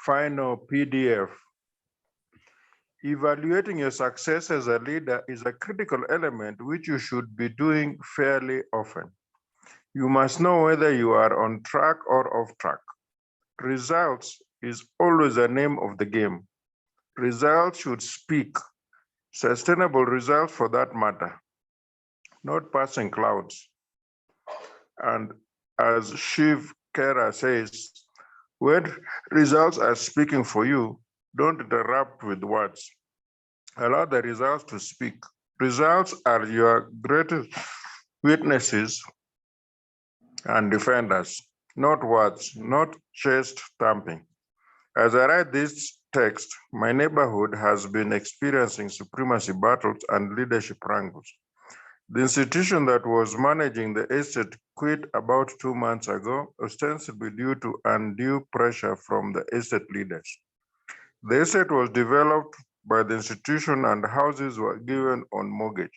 final PDF. Evaluating your success as a leader is a critical element which you should be doing fairly often. You must know whether you are on track or off track. Results is always the name of the game. Results should speak, sustainable results for that matter, not passing clouds. And as Shiv Kera says, when results are speaking for you, don't interrupt with words. Allow the results to speak. Results are your greatest witnesses and defenders, not words, not chest thumping. As I write this text, my neighborhood has been experiencing supremacy battles and leadership wrangles. The institution that was managing the estate quit about 2 months ago, ostensibly due to undue pressure from the estate leaders. The estate was developed by the institution and houses were given on mortgage.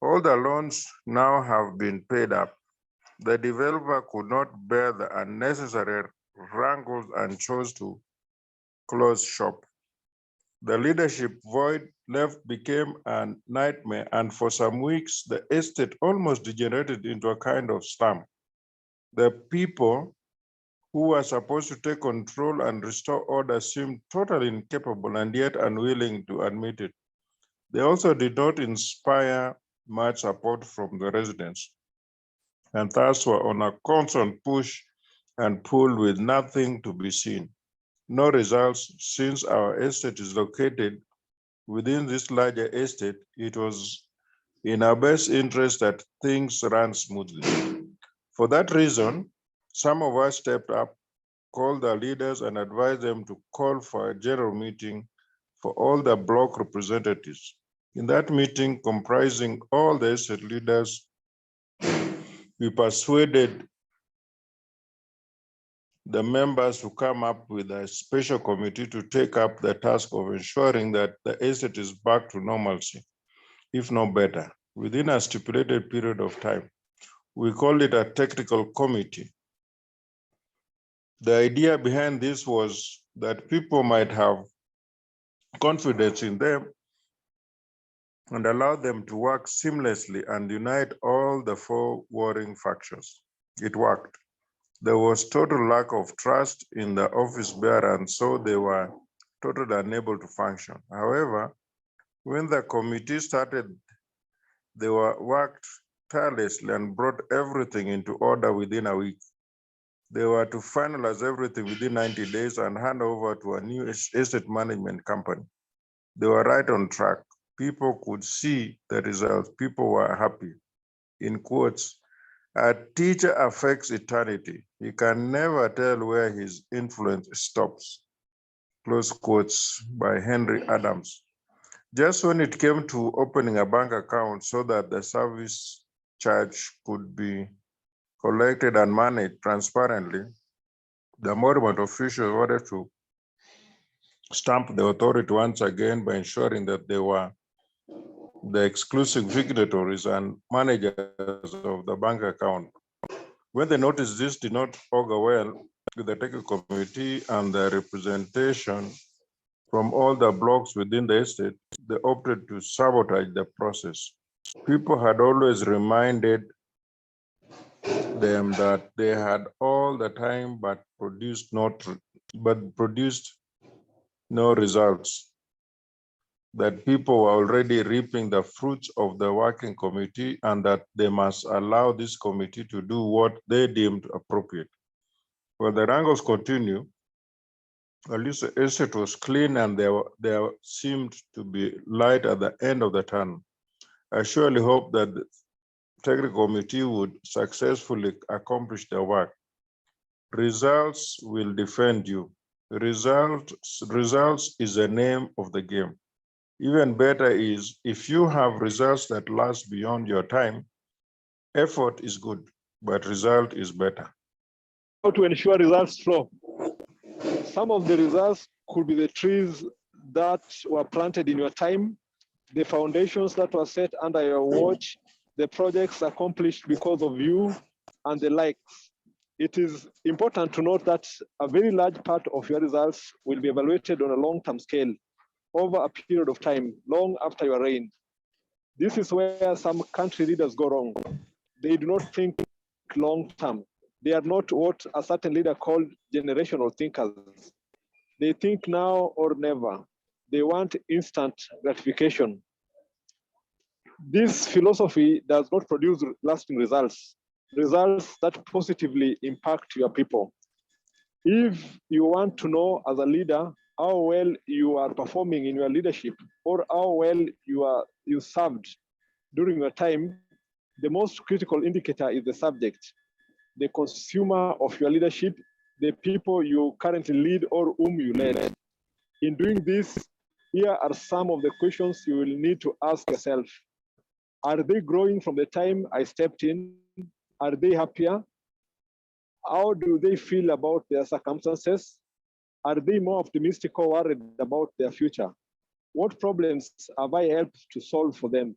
All the loans now have been paid up. The developer could not bear the unnecessary wrangles and chose to close shop. The leadership void left became a nightmare, and for some weeks, the estate almost degenerated into a kind of slum. The people who were supposed to take control and restore order seemed totally incapable and yet unwilling to admit it. They also did not inspire much support from the residents, and thus were on a constant push and pull with nothing to be seen. No results, since our estate is located within this larger estate. It was in our best interest that things ran smoothly. For that reason, some of us stepped up, called the leaders and advised them to call for a general meeting for all the block representatives. In that meeting, comprising all the estate leaders, we persuaded the members to come up with a special committee to take up the task of ensuring that the estate is back to normalcy, if not better, within a stipulated period of time. We called it a technical committee. The idea behind this was that people might have confidence in them and allow them to work seamlessly and unite all the 4 warring factions. It worked. There was total lack of trust in the office bearer, and so they were totally unable to function. However, when the committee started, they worked tirelessly and brought everything into order within a week. They were to finalize everything within 90 days and hand over to a new estate management company. They were right on track. People could see the results. People were happy. In quotes, a teacher affects eternity. He can never tell where his influence stops. Close quotes by Henry Adams. Just when it came to opening a bank account so that the service charge could be collected and managed transparently, the Mormon officials wanted to stamp the authority once again by ensuring that they were the exclusive signatories and managers of the bank account. When they noticed this did not augur well with the technical committee and the representation from all the blocks within the estate, they opted to sabotage the process. People had always reminded them that they had all the time but produced no results, that people were already reaping the fruits of the working committee and that they must allow this committee to do what they deemed appropriate. Well, the wrangles continue. At least the estate was clean and there seemed to be light at the end of the tunnel. I surely hope that the technical committee would successfully accomplish their work. Results will defend you. Results is the name of the game. Even better is if you have results that last beyond your time, effort is good, but result is better. How to ensure results flow? Some of the results could be the trees that were planted in your time, the foundations that were set under your watch, the projects accomplished because of you, and the likes. It is important to note that a very large part of your results will be evaluated on a long-term scale over a period of time, long after your reign. This is where some country leaders go wrong. They do not think long-term. They are not what a certain leader called generational thinkers. They think now or never. They want instant gratification. This philosophy does not produce lasting results, results that positively impact your people. If you want to know as a leader how well you are performing in your leadership or how well you served during your time, the most critical indicator is the subject, the consumer of your leadership, the people you currently lead or whom you led. In doing this, here are some of the questions you will need to ask yourself. Are they growing from the time I stepped in? Are they happier? How do they feel about their circumstances? Are they more optimistic or worried about their future? What problems have I helped to solve for them?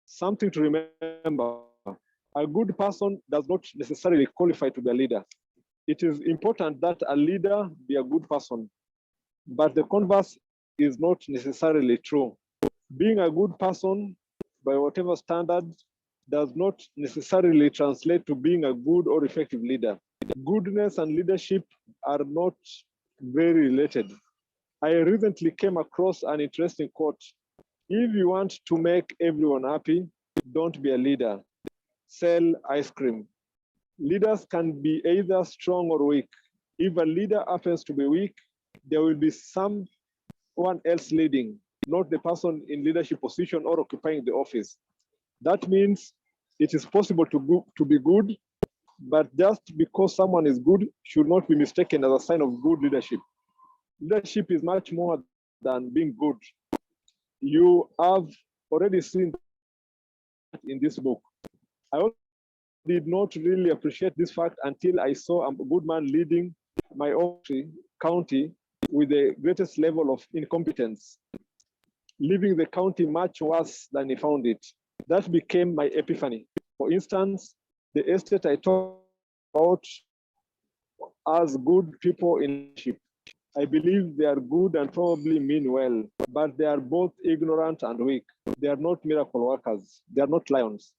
Something to remember, a good person does not necessarily qualify to be a leader. It is important that a leader be a good person, but the converse is not necessarily true. Being a good person, by whatever standard, does not necessarily translate to being a good or effective leader. Goodness and leadership are not very related. I recently came across an interesting quote. If you want to make everyone happy, don't be a leader. Sell ice cream. Leaders can be either strong or weak. If a leader happens to be weak, there will be someone else leading, not the person in leadership position or occupying the office. That means it is possible to be good, but just because someone is good should not be mistaken as a sign of good leadership. Leadership is much more than being good. You have already seen that in this book. I also did not really appreciate this fact until I saw a good man leading my own county with the greatest level of incompetence, leaving the county much worse than he found it. That became my epiphany. For instance, the estate I talked about as good people in leadership. I believe they are good and probably mean well, but they are both ignorant and weak. They are not miracle workers. They are not lions.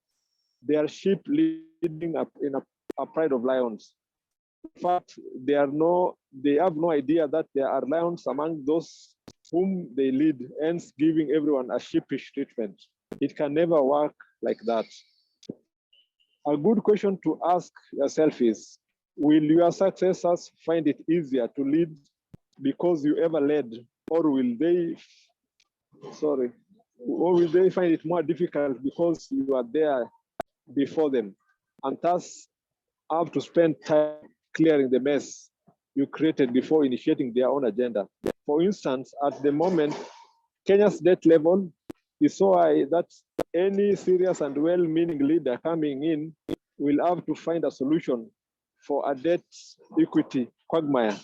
They are sheep leading up in a pride of lions. In fact, they have no idea that there are lions among those whom they lead, hence giving everyone a sheepish treatment. It can never work like that. A good question to ask yourself is, will your successors find it easier to lead because you ever led, or will they find it more difficult because you are there before them and thus have to spend time clearing the mess you created before initiating their own agenda? For instance, at the moment, Kenya's debt level is so high that any serious and well-meaning leader coming in will have to find a solution for a debt equity quagmire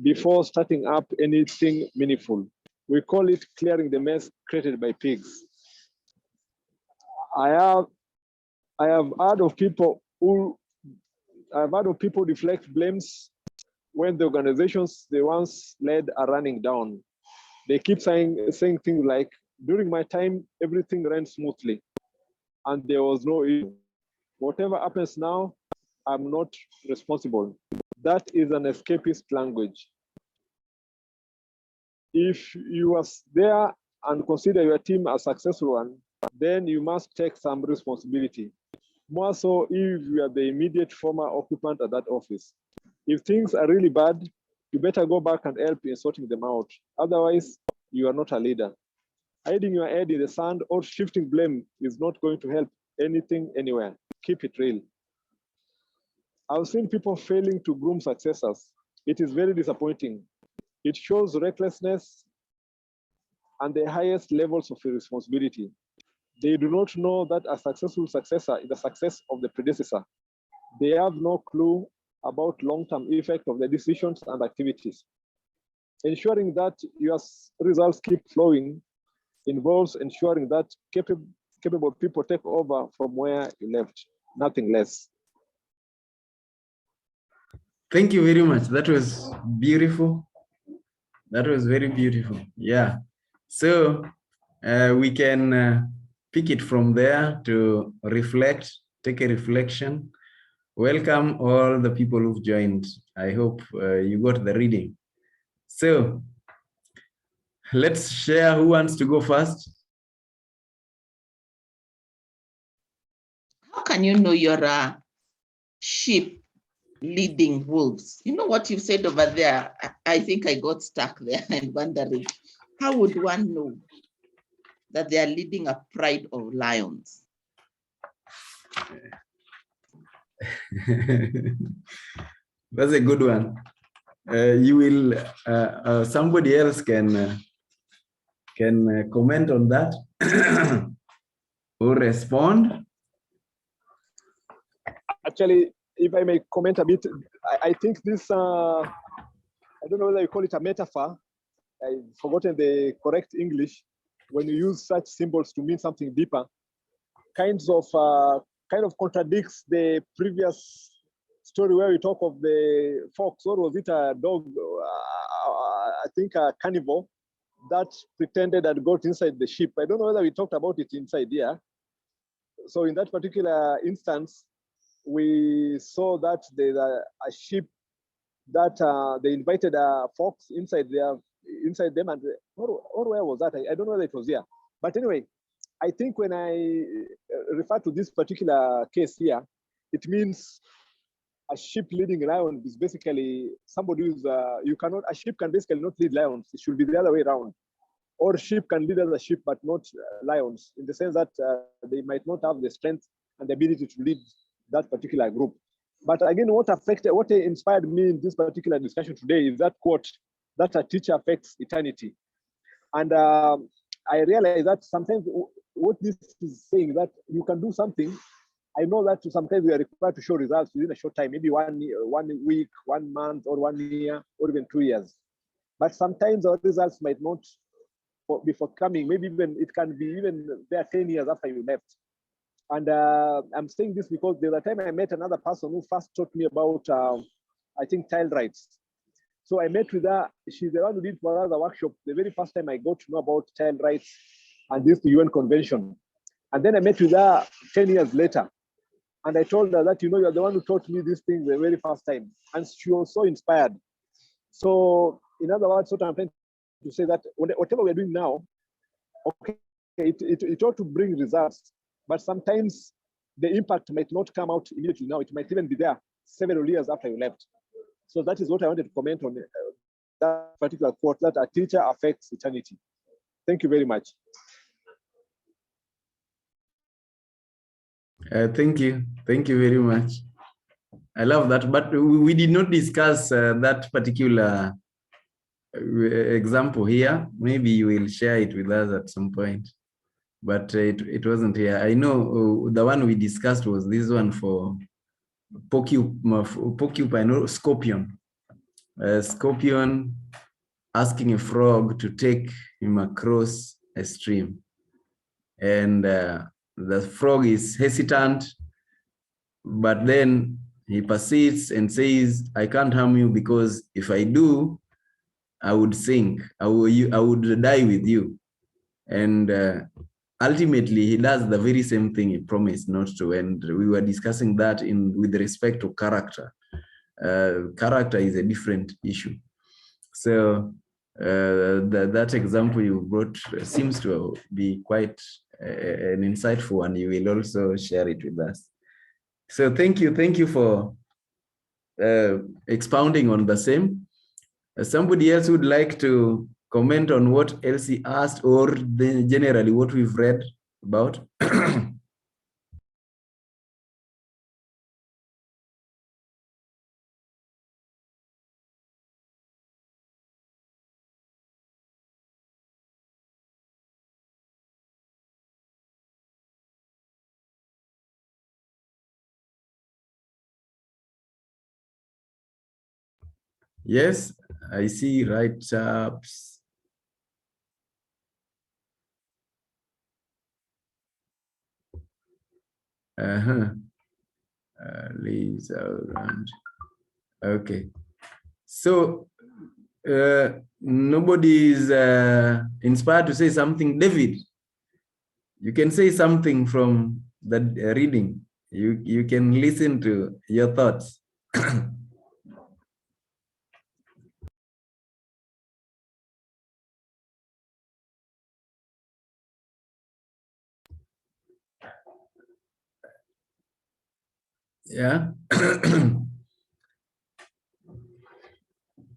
before starting up anything meaningful. We call it clearing the mess created by pigs. I have heard of people deflect blames when the organizations they once led are running down. They keep saying things like, during my time, everything ran smoothly and there was no issue. Whatever happens now, I'm not responsible. That is an escapist language. If you are there and consider your team a successful one, then you must take some responsibility. More so if you are the immediate former occupant of that office. If things are really bad, you better go back and help in sorting them out. Otherwise, you are not a leader. Hiding your head in the sand or shifting blame is not going to help anything anywhere. Keep it real. I've seen people failing to groom successors. It is very disappointing. It shows recklessness and the highest levels of irresponsibility. They do not know that a successful successor is the success of the predecessor. They have no clue about long-term effect of their decisions and activities. Ensuring that your results keep flowing involves ensuring that capable people take over from where you left, nothing less. Thank you very much. That was beautiful. That was very beautiful. Yeah. So we can pick it from there to reflect, take a reflection. Welcome all the people who've joined. I hope you got the reading. So let's share who wants to go first. How can you know you're a sheep leading wolves? You know what you said over there? I think I got stuck there and wondering, how would one know that they are leading a pride of lions? That's a good one. You will, somebody else can comment on that or respond. Actually, if I may comment a bit, I think this, I don't know whether you call it a metaphor. I've forgotten the correct English. When you use such symbols to mean something deeper, kind of contradicts the previous story where we talk of the fox, or was it a dog? I think a carnivore that pretended that got inside the sheep. I don't know whether we talked about it inside here. So in that particular instance, we saw that there's a sheep that they invited a fox inside them, and or where was that? I don't know whether it was here. But anyway, I think when I refer to this particular case here, it means a sheep leading lion is basically somebody who's a sheep can basically not lead lions. It should be the other way around. Or sheep can lead other sheep, but not lions, in the sense that they might not have the strength and the ability to lead that particular group. But again, what inspired me in this particular discussion today is that quote, that a teacher affects eternity. And I realize that sometimes what this is saying, that you can do something. I know that sometimes we are required to show results within a short time, maybe 1 week, 1 month, or 1 year, or even 2 years. But sometimes our results might not be forthcoming. Maybe even it can be even there 10 years after you left. And I'm saying this because the other time I met another person who first taught me about, I think, child rights. So I met with her. She's the one who did for us a workshop the very first time I got to know about child rights and this UN convention. And then I met with her 10 years later. And I told her that, you're the one who taught me these things the very first time. And she was so inspired. So in other words, what I'm trying to say, that whatever we're doing now, okay, it ought to bring results. But sometimes the impact might not come out immediately now. It might even be there several years after you left. So that is what I wanted to comment on, that particular quote, that a teacher affects eternity. Thank you very much. Thank you. Thank you very much. I love that. But we did not discuss that particular example here. Maybe you will share it with us at some point. But it wasn't here. I know the one we discussed was this one for porcupine or scorpion. Scorpion asking a frog to take him across a stream. And the frog is hesitant, but then he persists and says, I can't harm you because if I do, I would sink. I would die with you. And ultimately, he does the very same thing he promised not to. And we were discussing that with respect to character. Character is a different issue. So that example you brought seems to be quite an insightful one. You will also share it with us. So thank you for expounding on the same. Somebody else would like to comment on what Elsie asked, or generally what we've read about? Yes, I see write-ups. Leaves around. Okay. So nobody is inspired to say something. David, you can say something from the reading. You can listen to your thoughts. Yeah.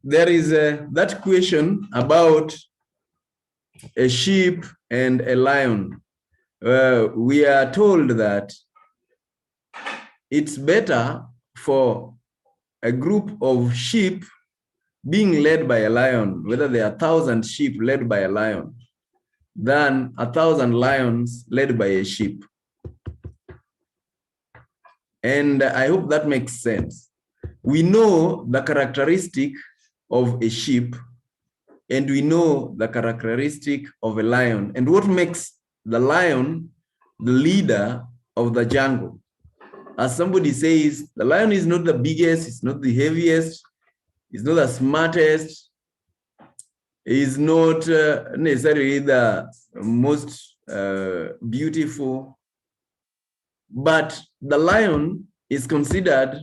There is that question about a sheep and a lion. We are told that it's better for a group of sheep being led by a lion, whether there are 1,000 sheep led by a lion, than 1,000 lions led by a sheep. And I hope that makes sense. We know the characteristic of a sheep, and we know the characteristic of a lion, and what makes the lion the leader of the jungle. As somebody says, the lion is not the biggest, it's not the heaviest, it's not the smartest, is not necessarily the most beautiful, but the lion is considered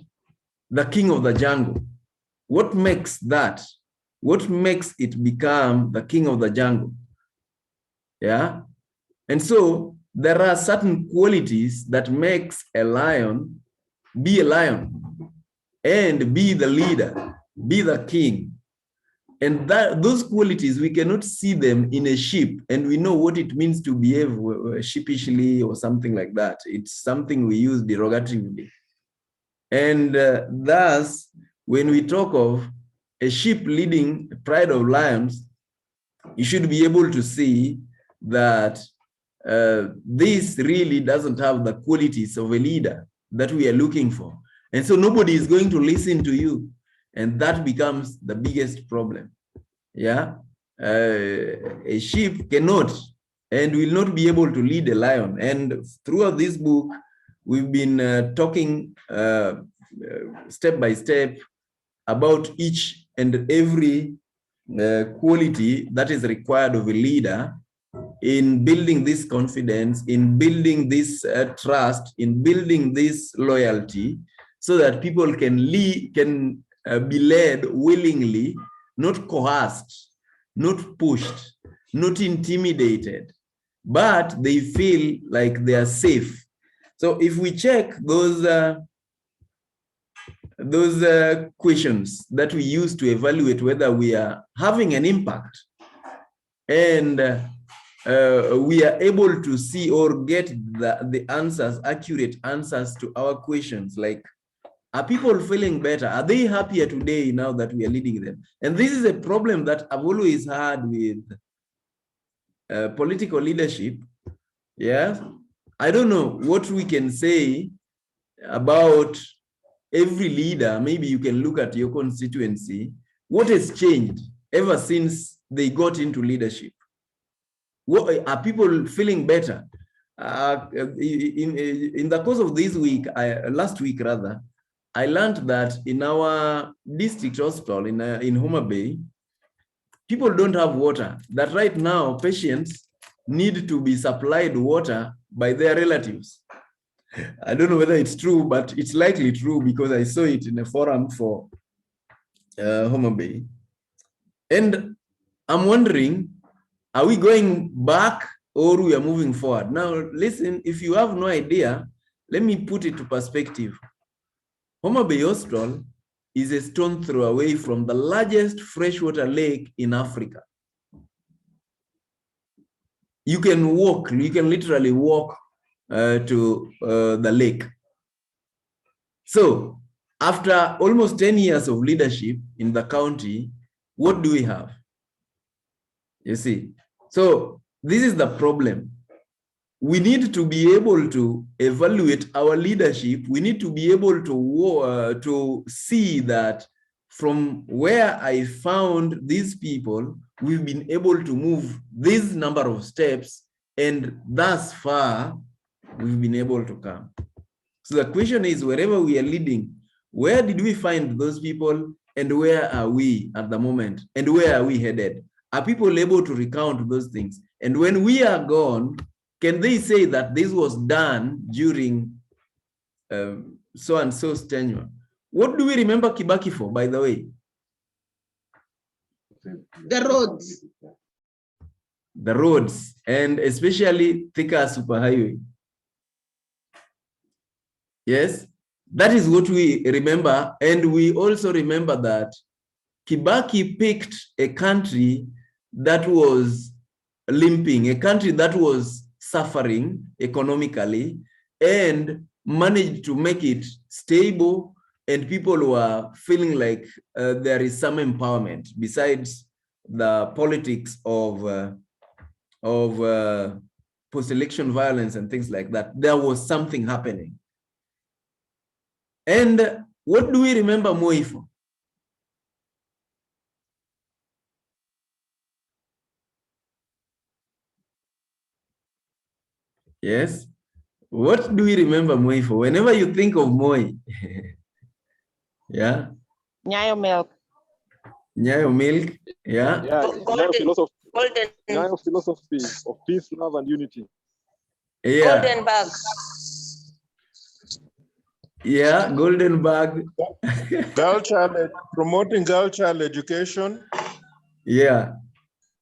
the king of the jungle. What makes that? What makes it become the king of the jungle? Yeah. And so there are certain qualities that makes a lion be a lion and be the leader, be the king. And that those qualities, we cannot see them in a sheep, and we know what it means to behave sheepishly or something like that. It's something we use derogatively. And thus, when we talk of a sheep leading a pride of lions, you should be able to see that this really doesn't have the qualities of a leader that we are looking for. And so nobody is going to listen to you. And that becomes the biggest problem. Yeah. A sheep cannot and will not be able to lead a lion. And throughout this book, we've been talking step by step about each and every quality that is required of a leader in building this confidence, in building this trust, in building this loyalty, so that people can be led willingly, not coerced, not pushed, not intimidated, but they feel like they are safe. So if we check those questions that we use to evaluate whether we are having an impact, and we are able to see or get the answers, accurate answers to our questions, like, are people feeling better? Are they happier today now that we are leading them? And this is a problem that I've always had with political leadership. Yeah, I don't know what we can say about every leader. Maybe you can look at your constituency. What has changed ever since they got into leadership? What, are people feeling better? In the course of this week, last week rather, I learned that in our district hospital in Homa Bay, people don't have water. That right now, patients need to be supplied water by their relatives. I don't know whether it's true, but it's likely true because I saw it in a forum for Homa Bay. And I'm wondering, are we going back or we are moving forward? Now, listen, if you have no idea, let me put it to perspective. Homa Bay Hospital is a stone throw away from the largest freshwater lake in Africa. You can walk, you can literally walk to the lake. So after almost 10 years of leadership in the county, what do we have? You see, so this is the problem. We need to be able to evaluate our leadership. We need to be able to see that from where I found these people, we've been able to move this number of steps, and thus far, we've been able to come. So the question is, wherever we are leading, Where did we find those people, and where are we at the moment, and where are we headed? Are people able to recount those things? And when we are gone, can they say that this was done during so and so's tenure? What do we remember Kibaki for, by the way? The roads. The roads, and especially Thika Superhighway. Yes, that is what we remember. And we also remember that Kibaki picked a country that was limping, a country that was suffering economically, and managed to make it stable, and people were feeling like there is some empowerment besides the politics of post-election violence and things like that. There was something happening. And what do we remember Moi for? Yes. What do we remember Moi for? Whenever you think of Moi, yeah. Nyayo milk. Nyayo milk, yeah. Yeah, Golden, Nyayo philosophy of peace, love, and unity. Yeah. golden bag. Yeah, golden bag. Girl child, promoting girl child education. Yeah.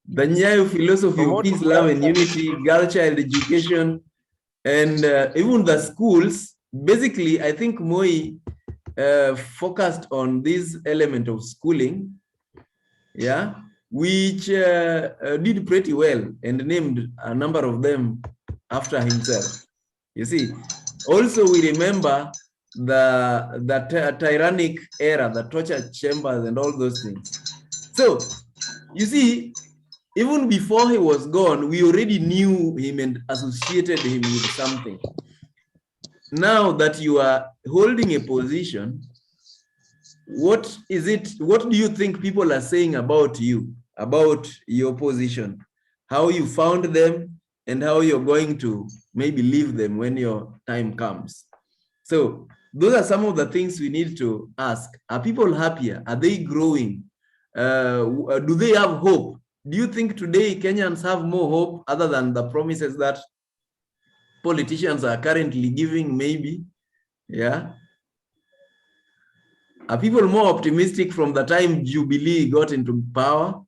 The Nyayo philosophy of peace, love, and unity, girl child education, and even the schools. Basically, I think Moi focused on this element of schooling, yeah, which did pretty well, and named a number of them after himself. You see, also we remember the tyrannic era, the torture chambers and all those things. So you see, even before he was gone, we already knew him and associated him with something. Now that you are holding a position, what is it? What do you think people are saying about you, about your position, how you found them, and how you're going to maybe leave them when your time comes? So those are some of the things we need to ask. Are people happier? Are they growing? Do they have hope? Do you think today Kenyans have more hope other than the promises that politicians are currently giving, maybe? Yeah. Are people more optimistic from the time Jubilee got into power?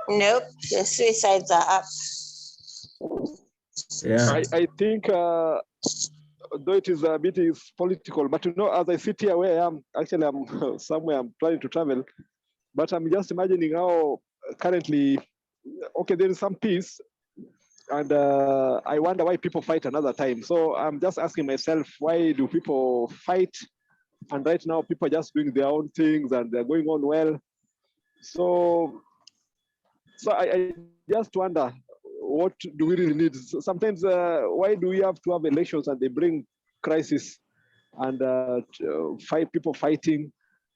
Nope, the suicides are up. Yeah. I think, though it is a bit political, but you know, as I sit here where I am, actually I'm somewhere I'm planning to travel, but I'm just imagining how currently, okay, there is some peace, and I wonder why people fight another time. So I'm just asking myself, why do people fight? And right now, people are just doing their own things and they're going on well. So I just wonder, what do we really need? Sometimes, why do we have to have elections and they bring crisis and people fighting,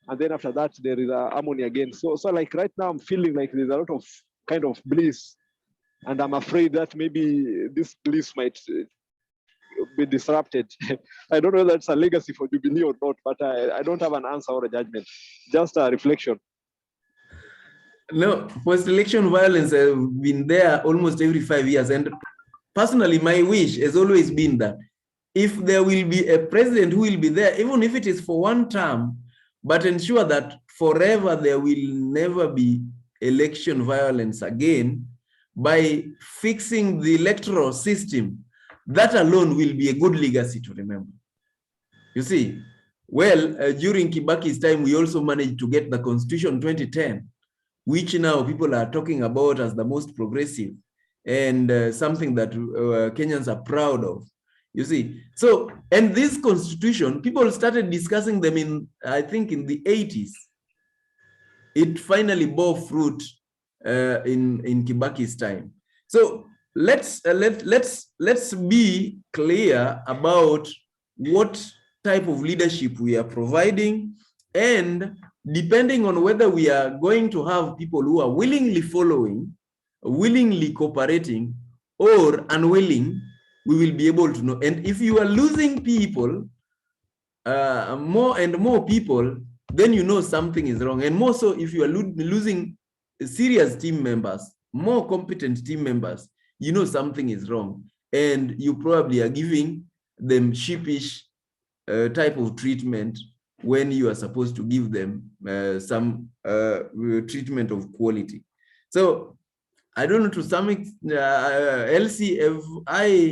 and then after that there is harmony again. So like right now I'm feeling like there's a lot of kind of bliss, and I'm afraid that maybe this bliss might be disrupted. I don't know if that's a legacy for Jubilee or not, but I don't have an answer or a judgment, just a reflection. No, post-election violence has been there almost every 5 years. And personally, my wish has always been that if there will be a president who will be there, even if it is for one term, but ensure that forever there will never be election violence again, by fixing the electoral system, that alone will be a good legacy to remember. You see, well, during Kibaki's time, we also managed to get the Constitution 2010, which now people are talking about as the most progressive and something that Kenyans are proud of. You see, so, and this constitution, people started discussing them in, I think, in the 80s. It finally bore fruit in Kibaki's time. So let's be clear about what type of leadership we are providing, and depending on whether we are going to have people who are willingly following, willingly cooperating, or unwilling, we will be able to know. And if you are losing people, more and more people, then you know something is wrong. And more so if you are losing serious team members, more competent team members, you know something is wrong. And you probably are giving them sheepish type of treatment when you are supposed to give them some treatment of quality. So I don't know, to some extent, Elsie, have I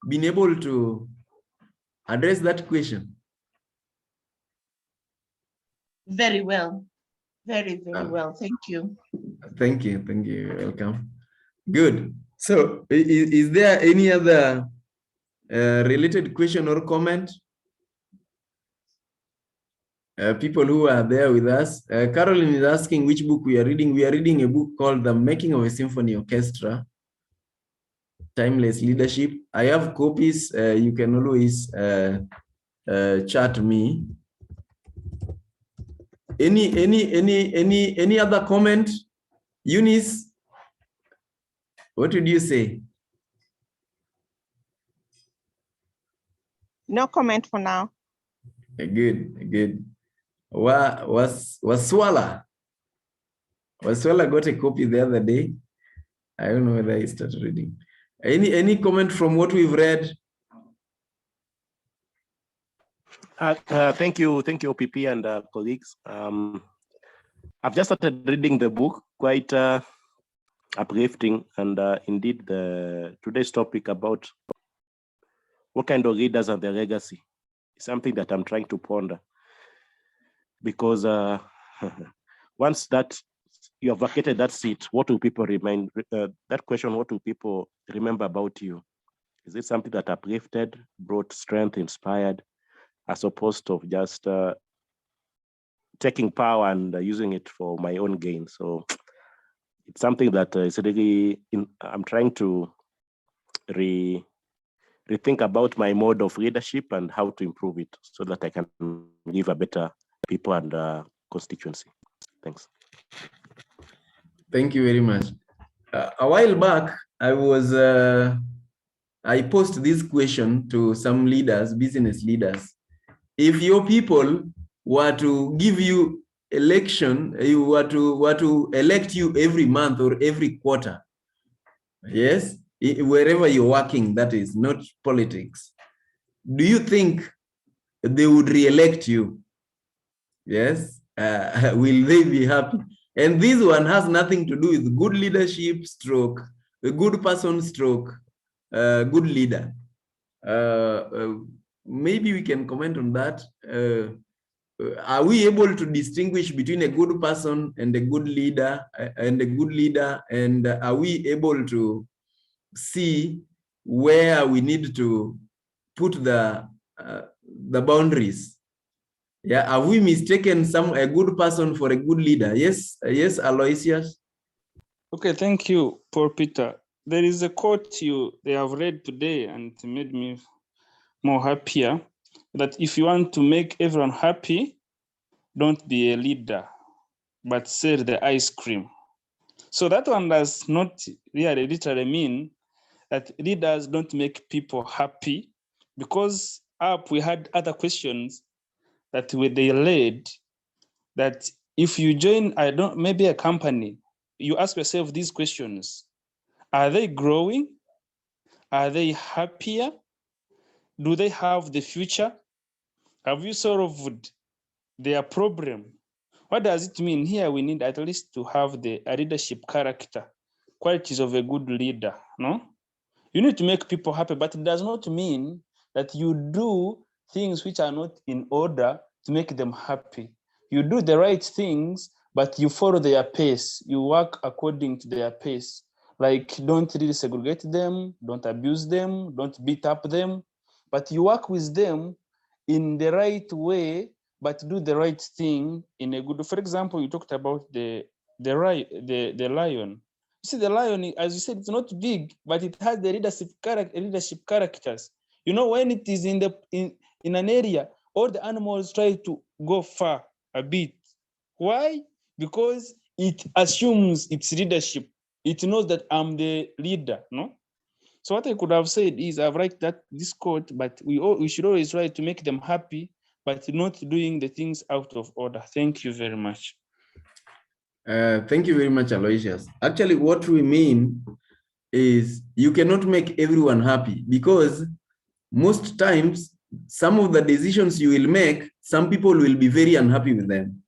been able to address that question? Very well. Very well. Thank you. Thank you. Thank you. Welcome. Good. So is there any other related question or comment? People who are there with us. Caroline is asking which book we are reading. We are reading a book called The Making of a Symphony Orchestra, Timeless Leadership. I have copies. You can always chat me. Any other comment? Eunice, what did you say? No comment for now. Good. Waswala got a copy the other day. I don't know whether I started reading. Any comment from what we've read? Thank you, OPP and colleagues. I've just started reading the book, quite uplifting, and indeed today's topic about what kind of leaders and their legacy is something that I'm trying to ponder, because once that you have vacated that seat, what will people remind? That question, what will people remember about you? Is it something that uplifted, brought strength, inspired, as opposed to just taking power and using it for my own gain? So it's something that is really, I'm trying to rethink about my mode of leadership and how to improve it so that I can give a better people and constituency. Thanks. Thank you very much. A while back, I posed this question to some leaders, business leaders. If your people were to give you election, you were to elect you every month or every quarter, yes, wherever you're working, that is not politics, do you think they would re-elect you? Yes. Will they be happy? And this one has nothing to do with good leadership stroke, a good person stroke, good leader. Maybe we can comment on that. Are we able to distinguish between a good person and a good leader, and are we able to see where we need to put the boundaries? Yeah, have we mistaken a good person for a good leader? Yes, Aloysius. Okay, thank you, Paul Peter. There is a quote they have read today, and it made me more happier, that if you want to make everyone happy, don't be a leader, but sell the ice cream. So that one does not really literally mean that leaders don't make people happy, because we had other questions that they led, that if you join, maybe a company, you ask yourself these questions: are they growing? Are they happier? Do they have the future? Have you solved their problem? What does it mean? Here we need at least to have a leadership character, qualities of a good leader, no? You need to make people happy, but it does not mean that you do things which are not in order to make them happy. You do the right things, but you follow their pace. You work according to their pace. Like, don't really segregate them, don't abuse them, don't beat up them, but you work with them in the right way, but do the right thing in a good. For example, you talked about the lion. You see, the lion, as you said, it's not big, but it has the leadership characters. You know, when it is in an area, all the animals try to go far a bit. Why? Because it assumes its leadership. It knows that I'm the leader, no? So what I could have said is I've write that this quote, but we should always try to make them happy, but not doing the things out of order. Thank you very much. Thank you very much, Aloysius. Actually, what we mean is you cannot make everyone happy, because most times some of the decisions you will make, some people will be very unhappy with them.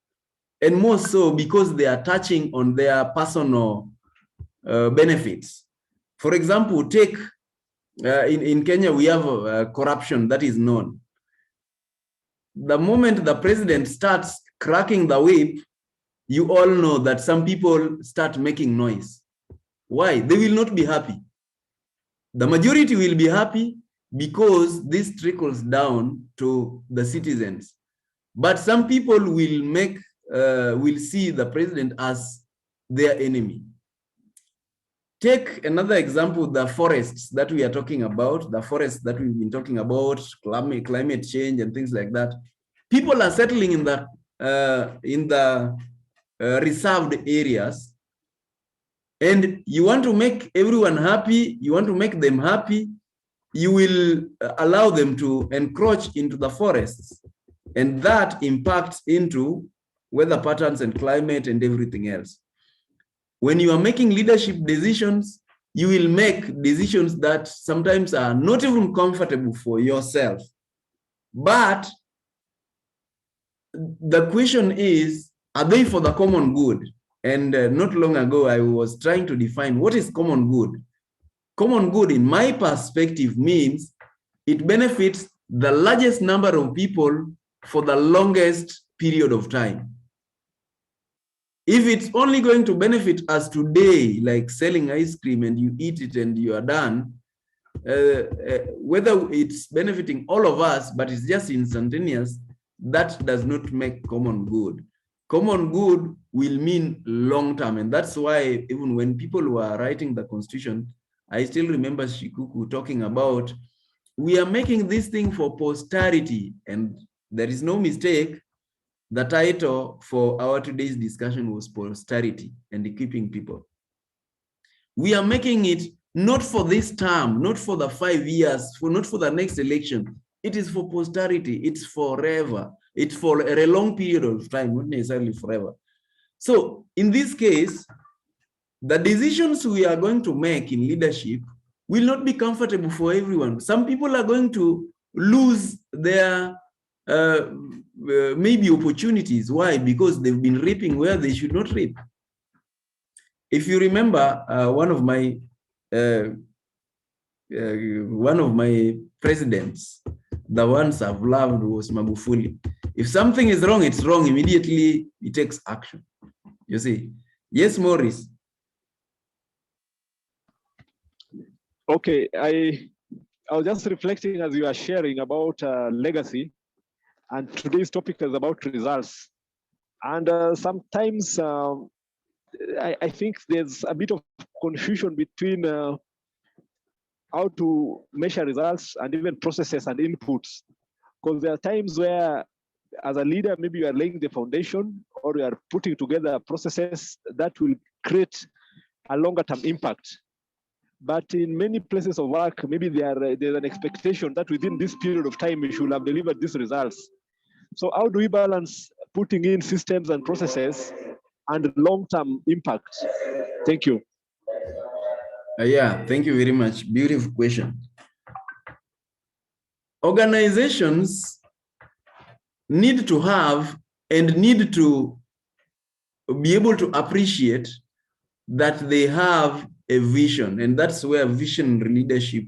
And more so because they are touching on their personal benefits. For example, take in Kenya, we have corruption that is known. The moment the president starts cracking the whip, you all know that some people start making noise. Why? They will not be happy. The majority will be happy because this trickles down to the citizens. But some people will see the president as their enemy. Take another example, the forests that we are talking about, the forests that we've been talking about, climate change and things like that. People are settling in the reserved areas, and you want to make everyone happy, you want to make them happy, you will allow them to encroach into the forests, and that impacts into weather patterns and climate and everything else. When you are making leadership decisions, you will make decisions that sometimes are not even comfortable for yourself. But the question is, are they for the common good? And not long ago, I was trying to define what is common good. Common good, in my perspective, means it benefits the largest number of people for the longest period of time. If it's only going to benefit us today, like selling ice cream and you eat it and you are done, whether it's benefiting all of us, but it's just instantaneous, that does not make common good. Common good will mean long term. And that's why even when people were writing the constitution, I still remember Shikuku talking about, we are making this thing for posterity. And there is no mistake. The title for our today's discussion was posterity and equipping people. We are making it not for this term, not for the 5 years, not for the next election. It is for posterity. It's forever. It's for a long period of time, not necessarily forever. So in this case, the decisions we are going to make in leadership will not be comfortable for everyone. Some people are going to lose their maybe opportunities. Why? Because they've been reaping where they should not reap. If you remember, one of my presidents, the ones I've loved, was Magufuli. If something is wrong, it's wrong. Immediately, he takes action. You see? Yes, Maurice. Okay, I was just reflecting as you are sharing about legacy, and today's topic is about results. And sometimes I think there's a bit of confusion between how to measure results and even processes and inputs. Because there are times where, as a leader, maybe you are laying the foundation or you are putting together processes that will create a longer term impact. But in many places of work, maybe there's an expectation that within this period of time, we should have delivered these results. So how do we balance putting in systems and processes and long-term impact? Thank you. Yeah, thank you very much. Beautiful question. Organizations need to have and need to be able to appreciate that they have a vision, and that's where vision leadership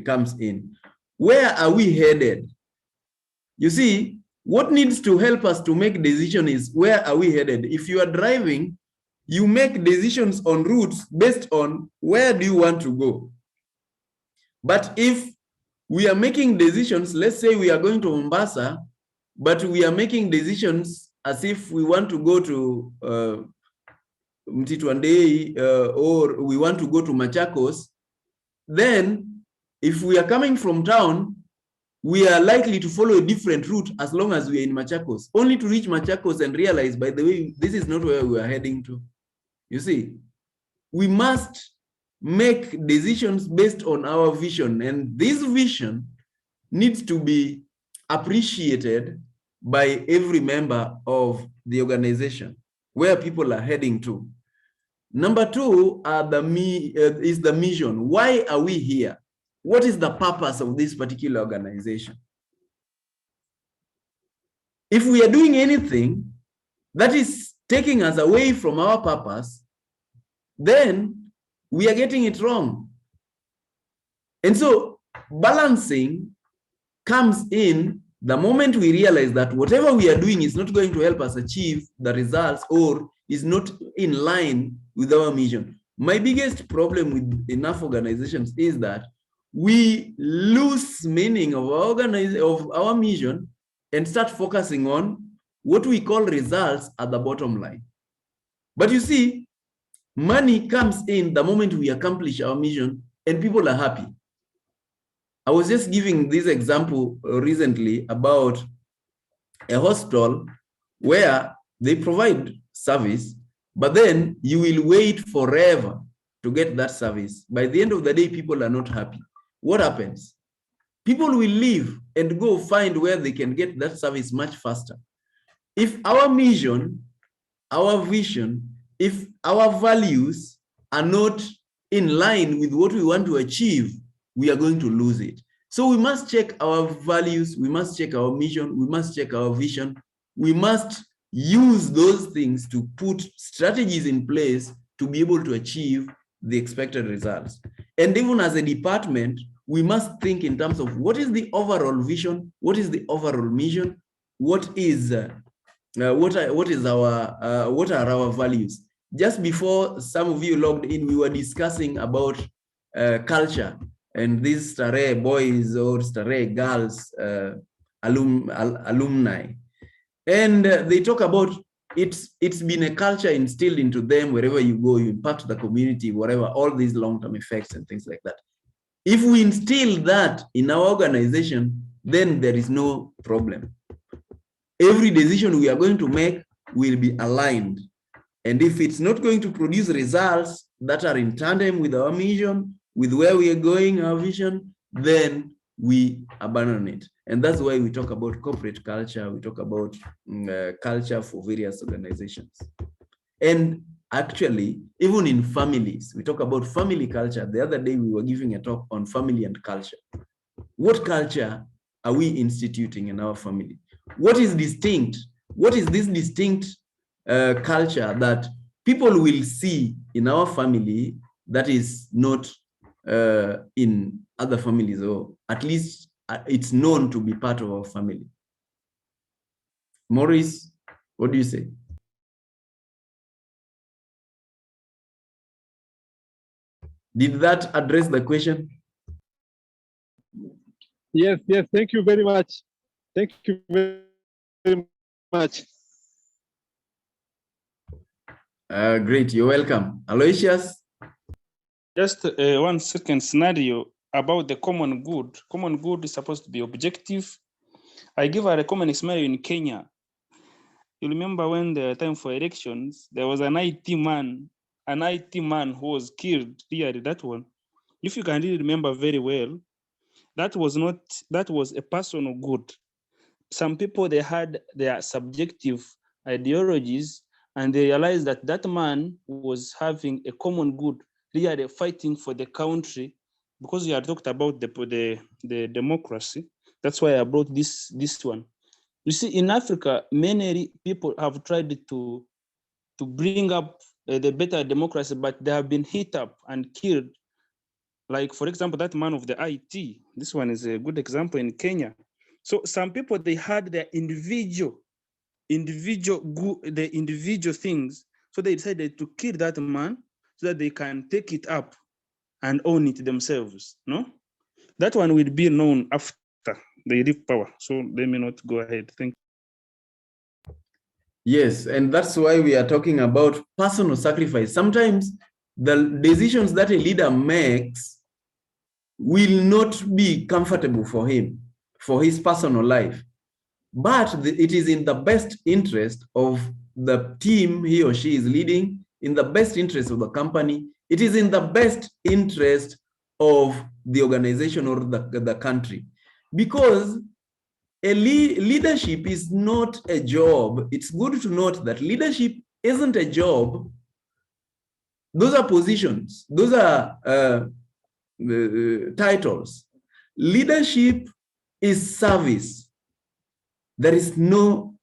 comes in. Where are we headed? You see, what needs to help us to make decision is, where are we headed? If you are driving, you make decisions on routes based on where do you want to go. But if we are making decisions, let's say we are going to Mombasa, but we are making decisions as if we want to go to Mtitwandei or we want to go to Machakos, then if we are coming from town, we are likely to follow a different route as long as we are in Machakos, only to reach Machakos and realize, by the way, this is not where we are heading to. You see, we must make decisions based on our vision, and this vision needs to be appreciated by every member of the organization, where people are heading to. Number two is the mission. Why are we here? What is the purpose of this particular organization? If we are doing anything that is taking us away from our purpose, then we are getting it wrong. And so balancing comes in the moment we realize that whatever we are doing is not going to help us achieve the results or is not in line with our mission. My biggest problem with enough organizations is that we lose meaning of our mission and start focusing on what we call results at the bottom line. But you see, money comes in the moment we accomplish our mission and people are happy. I was just giving this example recently about a hospital where they provide service, but then you will wait forever to get that service. By the end of the day, people are not happy. What happens? People will leave and go find where they can get that service much faster. If our mission, our vision, if our values are not in line with what we want to achieve, we are going to lose it. So we must check our values, we must check our mission, we must check our vision. We must use those things to put strategies in place to be able to achieve the expected results. And even as a department, we must think in terms of what is the overall vision, what is the overall mission, what are our values. Just before some of you logged in, we were discussing about culture and these Starehe boys or Starehe girls alumni. And they talk about it's been a culture instilled into them. Wherever you go, you impact the community, whatever, all these long-term effects and things like that. If we instill that in our organization, then there is no problem. Every decision we are going to make will be aligned. And if it's not going to produce results that are in tandem with our mission, with where we are going, our vision, then we abandon it. And that's why we talk about corporate culture, we talk about culture for various organizations. And actually, even in families, we talk about family culture. The other day, we were giving a talk on family and culture. What culture are we instituting in our family? What is distinct? What is this distinct culture that people will see in our family that is not in other families, or at least it's known to be part of our family? Maurice, what do you say? Did that address the question? Yes, thank you very much. Thank you very much. Great, you're welcome. Aloysius? Just 1 second scenario about the common good. Common good is supposed to be objective. I give a common scenario in Kenya. You remember when the time for elections, there was an IT man who was killed here, that one. If you can really remember very well, that was a personal good. Some people, they had their subjective ideologies and they realized that that man was having a common good, really fighting for the country, because you had talked about the democracy. That's why I brought this one. You see, in Africa, many people have tried to bring up the better democracy, but they have been hit up and killed. Like, for example, that man of the IT. This one is a good example in Kenya. So some people, they had their individual things. So they decided to kill that man so that they can take it up and own it themselves. No, that one will be known after they leave power. So they may not go ahead. Thank you. Yes, and that's why we are talking about personal sacrifice. Sometimes the decisions that a leader makes will not be comfortable for him, for his personal life. But it is in the best interest of the team he or she is leading, in the best interest of the company, it is in the best interest of the organization or the country. Because leadership is not a job. It's good to note that leadership isn't a job. Those are positions. Those are titles. Leadership is service. There is no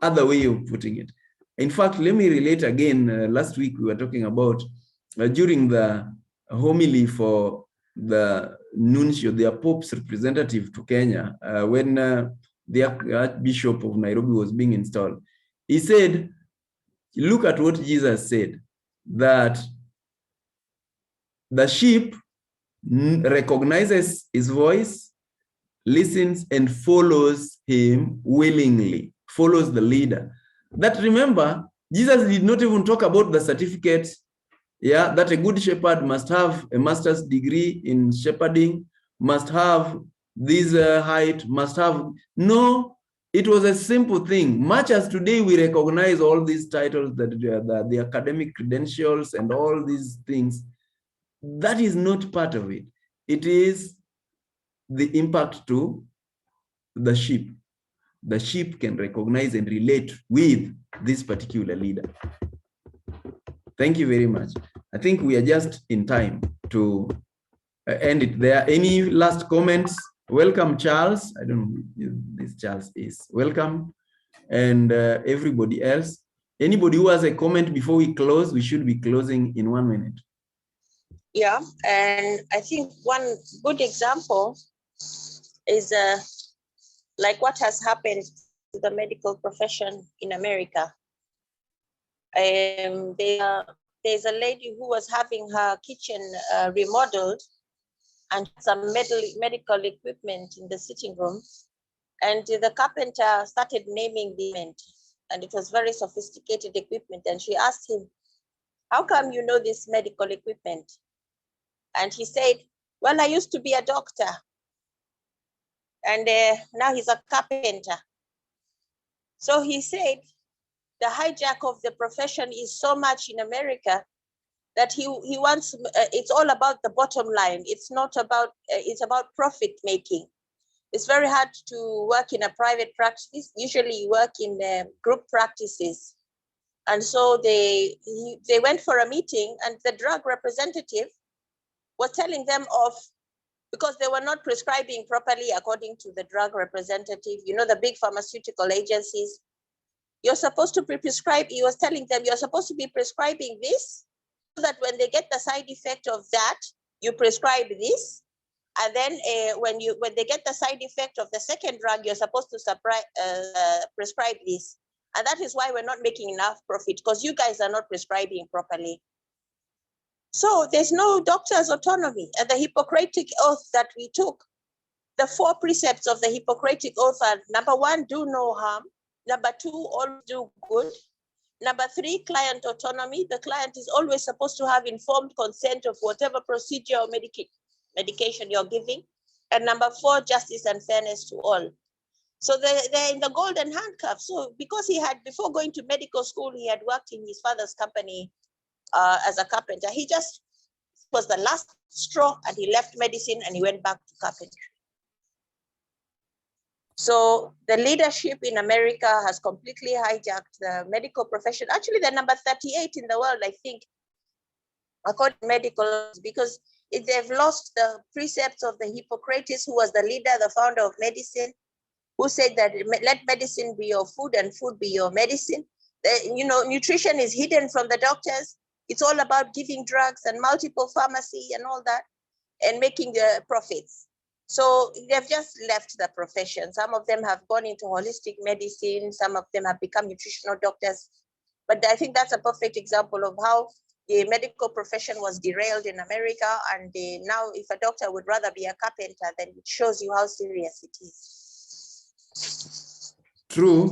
other way of putting it. In fact, let me relate again. Last week we were talking about during the homily for the nuncio, their Pope's representative to Kenya, when the Archbishop of Nairobi was being installed. He said, look at what Jesus said, that the sheep recognizes his voice, listens, and follows him willingly, follows the leader. That, remember, Jesus did not even talk about the certificate, yeah, that a good shepherd must have a master's degree in shepherding, must have this height, must have, no, it was a simple thing. Much as today we recognize all these titles, that the academic credentials and all these things, that is not part of it. It is the impact to the sheep. The sheep can recognize and relate with this particular leader. Thank you very much. I think we are just in time to end it there. Any last comments? Welcome, Charles. I don't know who this Charles is. Welcome. And everybody else. Anybody who has a comment before we close, we should be closing in 1 minute. Yeah, and I think one good example is like what has happened to the medical profession in America. There's a lady who was having her kitchen remodeled and some medical equipment in the sitting room. And the carpenter started naming the equipment, and it was very sophisticated equipment. And she asked him, how come you know this medical equipment? And he said, well, I used to be a doctor. And now he's a carpenter. So he said, the hijack of the profession is so much in America that he wants, it's all about the bottom line. It's not about, it's about profit making. It's very hard to work in a private practice. Usually you work in group practices. And so they went for a meeting, and the drug representative was telling them off because they were not prescribing properly according to the drug representative. You know, the big pharmaceutical agencies, you're supposed to prescribe, he was telling them, you're supposed to be prescribing this, so that when they get the side effect of that, you prescribe this. And then when they get the side effect of the second drug, you're supposed to prescribe this. And that is why we're not making enough profit, because you guys are not prescribing properly. So there's no doctor's autonomy. And the Hippocratic Oath that we took, the 4 precepts of the Hippocratic Oath are: number 1, do no harm. Number 2, always do good. Number 3, client autonomy. The client is always supposed to have informed consent of whatever procedure or medication you're giving. And number 4, justice and fairness to all. So they're in the golden handcuff. So because he had, before going to medical school, he had worked in his father's company as a carpenter. He just was the last straw, and he left medicine and he went back to carpentry. So the leadership in America has completely hijacked the medical profession. Actually, they're number 38 in the world, I think, according to medical, because they've lost the precepts of the Hippocrates, who was the leader, the founder of medicine, who said that let medicine be your food and food be your medicine. You know, nutrition is hidden from the doctors. It's all about giving drugs and multiple pharmacy and all that, and making the profits. So they've just left the profession. Some of them have gone into holistic medicine. Some of them have become nutritional doctors. But I think that's a perfect example of how the medical profession was derailed in America. And now if a doctor would rather be a carpenter, then it shows you how serious it is. True.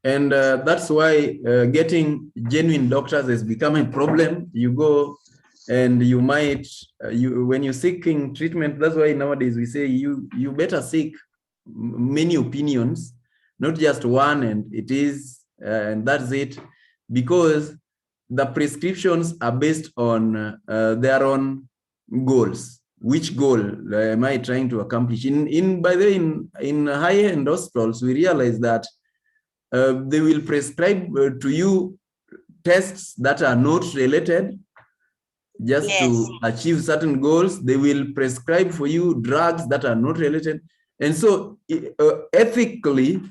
And that's why getting genuine doctors has become a problem. You go and you might, when you're seeking treatment, that's why nowadays we say you better seek many opinions, not just one, and it is, and that's it. Because the prescriptions are based on their own goals. Which goal am I trying to accomplish? By the way, in high-end hospitals, we realize that they will prescribe to you tests that are not related just to achieve certain goals. They will prescribe for you drugs that are not related. And so ethically,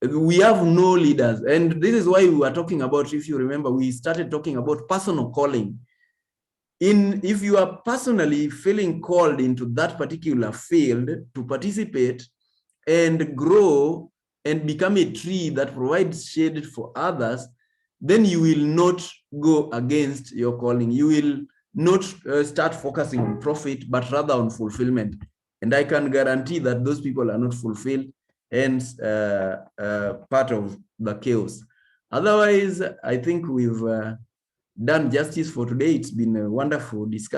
we have no leaders. And this is why we were talking about, if you remember, we started talking about personal calling. If you are personally feeling called into that particular field to participate and grow and become a tree that provides shade for others, then you will not go against your calling. You will not start focusing on profit, but rather on fulfillment. And I can guarantee that those people are not fulfilled, hence part of the chaos. Otherwise, I think we've done justice for today. It's been a wonderful discussion.